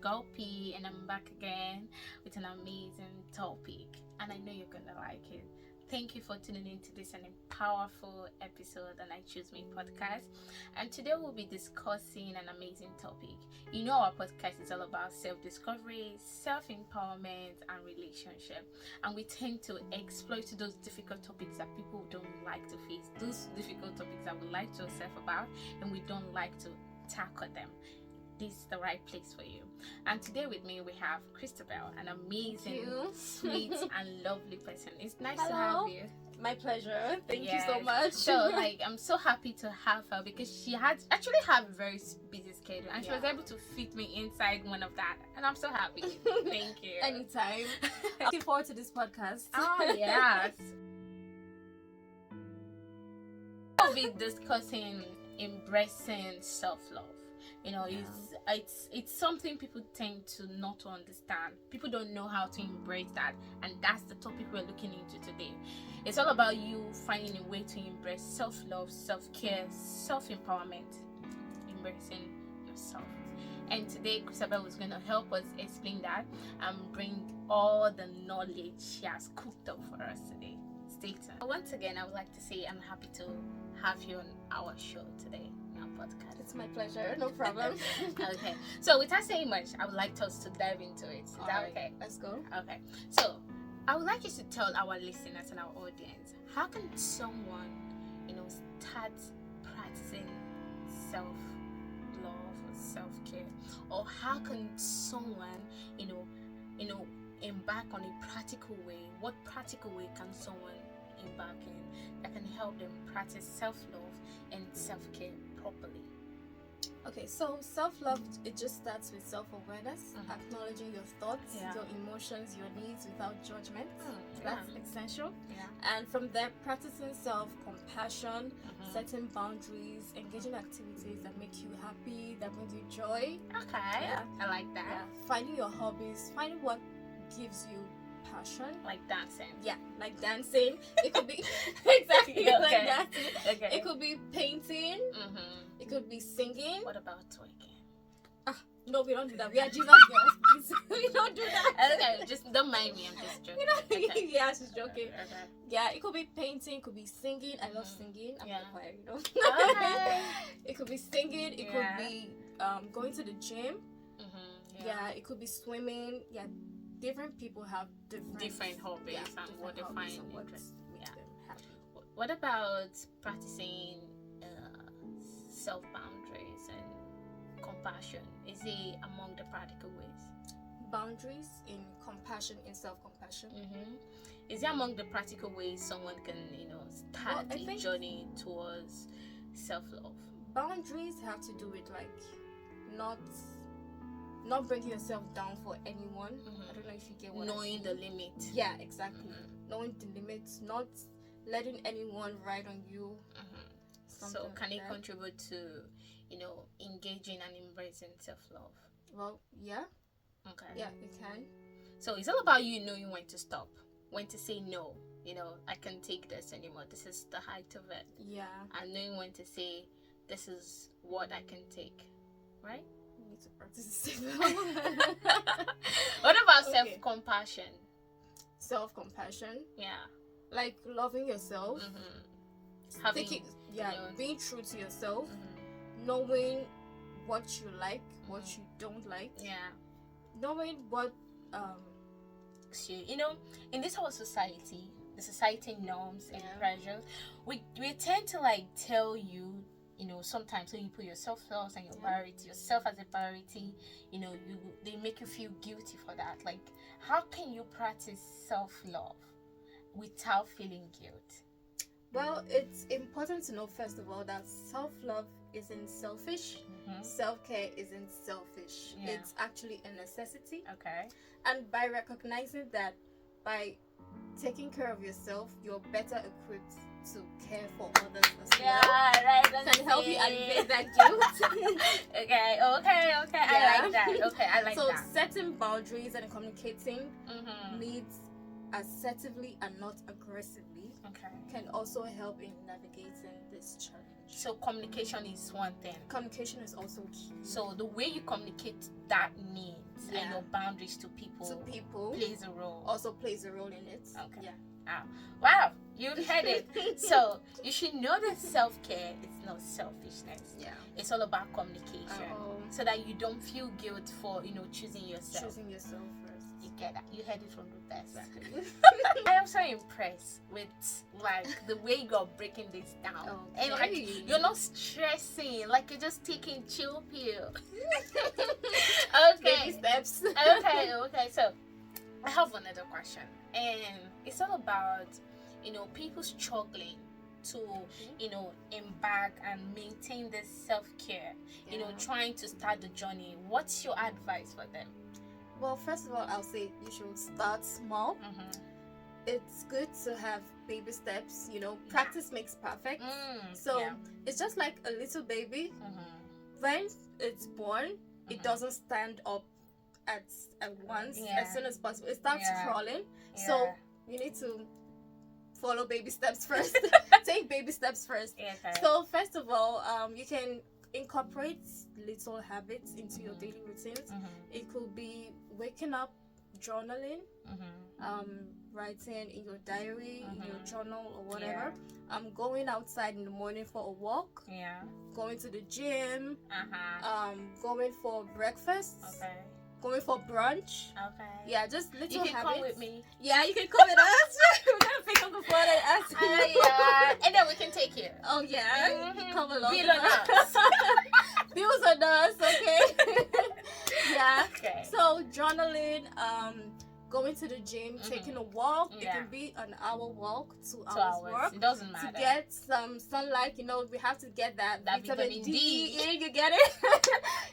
girl P, and I'm back again with an amazing topic, and I know you're gonna like it. Thank you for tuning in to this and a powerful episode on I Choose Me podcast. And today we'll be discussing an amazing topic. You know, our podcast is all about self-discovery, self-empowerment, and relationship. And we tend to exploit those difficult topics that people don't like to face, those difficult topics that we like to obsess about and we don't like to tackle them. This is the right place for you. And today with me we have Christabel, an amazing, sweet, and lovely person. It's nice to have you. My pleasure. Thank you so much. So I'm so happy to have her because she had actually have a very busy schedule and she was able to fit me inside one of that, and I'm so happy. Thank you. Anytime. Looking forward to this podcast. Oh yes. We'll be discussing embracing self-love. You know, it's something people tend to not to understand. People don't know how to embrace that, and that's the topic we're looking into today. It's all about you finding a way to embrace self-love, self-care, self-empowerment, embracing yourself. And today, Christabel is going to help us explain that and bring all the knowledge she has cooked up for us today. Stay tuned. Once again, I would like to say I'm happy to have you on our show today. Podcast. It's my pleasure, no problem. Okay, so without saying much, I would like us to dive into it. Is that okay? Let's go. Okay, so I would like you to tell our listeners and our audience, how can someone, start practicing self-love or self-care, or how can someone, embark on a practical way? What practical way can someone embark in that can help them practice self-love and self-care properly? Okay, so self-love, it just starts with self-awareness, acknowledging your thoughts, your emotions, your needs without judgment. That's essential. And from there, practicing self-compassion, setting boundaries, engaging activities that make you happy, that bring you joy. Okay, I like that. Finding your hobbies, finding what gives you passion, like dancing. Like dancing. It could be exactly like dancing. Okay. It could be painting. It could be singing. What about twerking? No, we don't do that. We are Jesus girls, please. We don't do that. Okay, just don't mind me. I'm just joking. Okay. Yeah, she's joking. Okay. Yeah, it could be painting. It could be singing. I love singing. I'm the choir, Okay. It could be singing. It could be going to the gym. Yeah, it could be swimming. Yeah. Different people have different hobbies and what they find interesting. What about practicing self-boundaries and compassion? Is it among the practical ways? Boundaries in compassion, in self-compassion. Is it among the practical ways someone can, start a journey towards self-love? Boundaries have to do with not breaking yourself down for anyone. I don't know if you get what knowing the limit. Yeah, exactly. Knowing the limits, not letting anyone ride on you. So can it contribute to, engaging and embracing self-love? Well, yeah. Okay. Yeah, it can. So it's all about you knowing when to stop, when to say no. I can't take this anymore. This is the height of it. Yeah. And knowing when to say, this is what I can take, right? To practice What about self-compassion? Self-compassion? Yeah. Like loving yourself. Being true to yourself. Knowing what you like, what you don't like. Yeah. Knowing what in this whole society, the society norms and pressures, we tend to tell you, sometimes when you put yourself first and your priority, yourself as a priority, they make you feel guilty for that. Like, how can you practice self-love without feeling guilt? Well, it's important to know, first of all, that self-love isn't selfish. Self-care isn't selfish. It's actually a necessity. Okay. And by recognizing that, by taking care of yourself, you're better equipped to care for others as well. Right. Can help you alleviate that guilt. Okay. I like that. Okay, I like that. So setting boundaries and communicating needs assertively and not aggressively can also help in navigating this challenge. So communication is one thing. Communication is also key. So the way you communicate that need and your boundaries to people plays a role. Also plays a role in it. Okay. Yeah. Wow, you've heard it. So you should know that self-care is not selfishness. Yeah. It's all about communication, so that you don't feel guilt for choosing yourself. Choosing yourself first. You get that? You heard it from the best. Exactly. I am so impressed with the way you're breaking this down, and you're not stressing, you're just taking chill pill. Okay. Baby steps. Okay. So I have another question, and it's all about people struggling to embark and maintain this self-care, trying to start the journey. What's your advice for them? Well, first of all, I'll say you should start small. It's good to have baby steps. Practice makes perfect. So it's just like a little baby. When it's born, it doesn't stand up at once as soon as possible. It starts crawling. So you need to follow baby steps first. Take baby steps first. So first of all, you can incorporate little habits into your daily routines. It could be waking up, journaling, writing in your diary, in your journal or whatever. Going outside in the morning for a walk. Going to the gym. Going for breakfast. Going for brunch. Yeah, just little habits. You can come with me. Yeah, you can come with us. We're gonna pick up the phone and ask you. And then we can take you. Oh yeah, come along. Bill on us. Bills on us, okay? Yeah. Okay. So journaling, going to the gym, taking a walk. It can be an hour walk, 2 hours walk. It doesn't matter. To get some sunlight, we have to get that vitamin D in. You get it?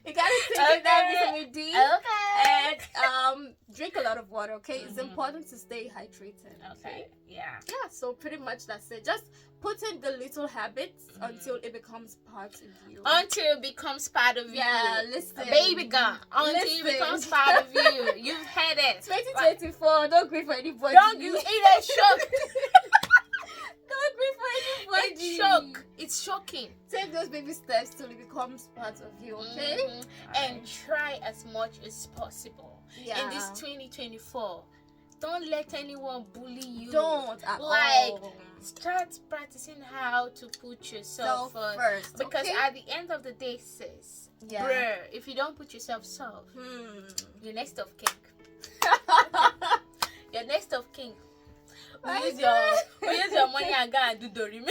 You gotta take that vitamin D. Okay. And drink a lot of water, okay? It's important to stay hydrated. Okay. Yeah. Yeah, so pretty much that's it. Just put in the little habits until it becomes part of you. Until it becomes part of you. Yeah, listen. Baby girl. Until it becomes part of you. You've had it. 2024, don't grieve for anybody. Don't give it a shock. Don't grieve for anybody. It's shock. It's shocking. Take those baby steps till it becomes part of you, okay? And try as much as possible. Yeah. In this 2024. Don't let anyone bully you. Don't at all. Start practicing how to put yourself first. Because at the end of the day, sis, bruh, if you don't put yourself you're next of king. You're next of king. We use your money and go and do Dorime.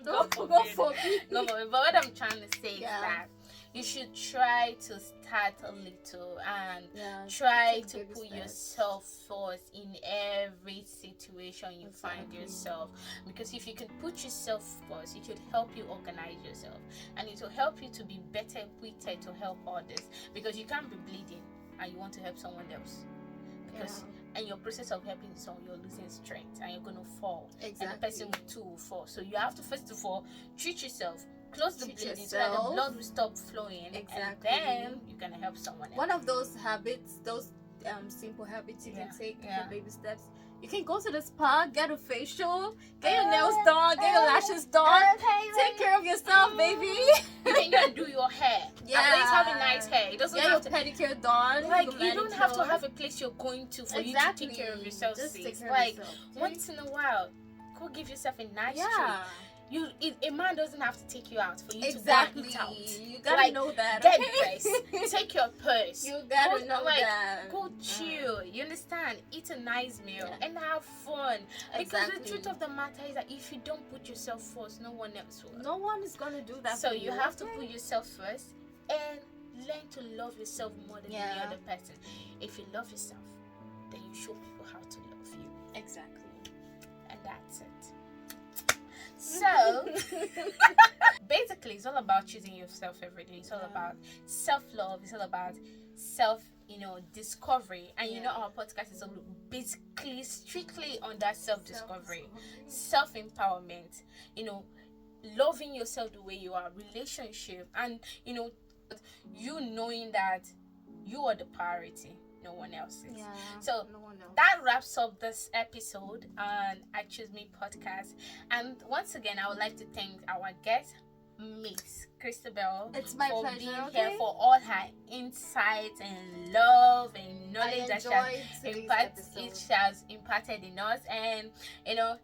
No. Go for me. But what I'm trying to say is that you should try to start a little and try to put yourself first in every situation you find yourself. Because if you can put yourself first, it should help you organize yourself, and it will help you to be better equipped to help others. Because you can't be bleeding and you want to help someone else. Because in your process of helping someone, you're losing strength and you're going to fall. And the person too will fall. So you have to first of all treat yourself. Close the bleeding so that the blood will stop flowing, and then you're gonna help someone else. One of those habits, those simple habits you can take, the baby steps. You can go to the spa, get a facial, get your nails done, get your lashes done. Take care of yourself, baby. You can go and do your hair. At least have a nice hair. It doesn't have to pedicure done. You don't have to have a place you're going to for you to take care of yourself. Just take care of yourself. Once in a while, go give yourself a nice treat. A man doesn't have to take you out for you to go and eat out. You gotta know that. Get dressed. Take your purse. You gotta know that. Go chill. You understand? Eat a nice meal and have fun. Because the truth of the matter is that if you don't put yourself first, no one else will. No one is gonna do that. So you have to put yourself first and learn to love yourself more than any other person. If you love yourself, then you show people how to love you. Exactly. And that's it. So basically it's all about choosing yourself every day. It's all about self-love. It's all about discovery. And our podcast is basically strictly on that self-discovery, self-empowerment, loving yourself the way you are, relationship, and you knowing that you are the priority, no one else is. So that wraps up this episode on I Choose Me podcast. And once again, I would like to thank our guest, Miss Christabel It's my for pleasure, being okay? here, for all her insights and love and knowledge that she has imparted in us. And you know,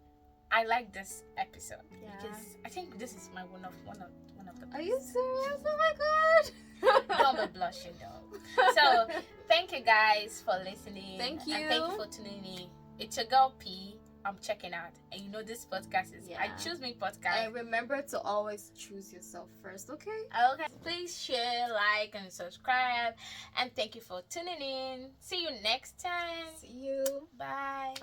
I like this episode because I think this is my one of the best. Are you serious? Oh my god. Don't be blushing though. So thank you guys for listening. Thank you. And thank you for tuning in. It's your girl P. I'm checking out. And you know this podcast is I Choose Me podcast. And remember to always choose yourself first, okay? Okay. Please share, like, and subscribe. And thank you for tuning in. See you next time. See you. Bye.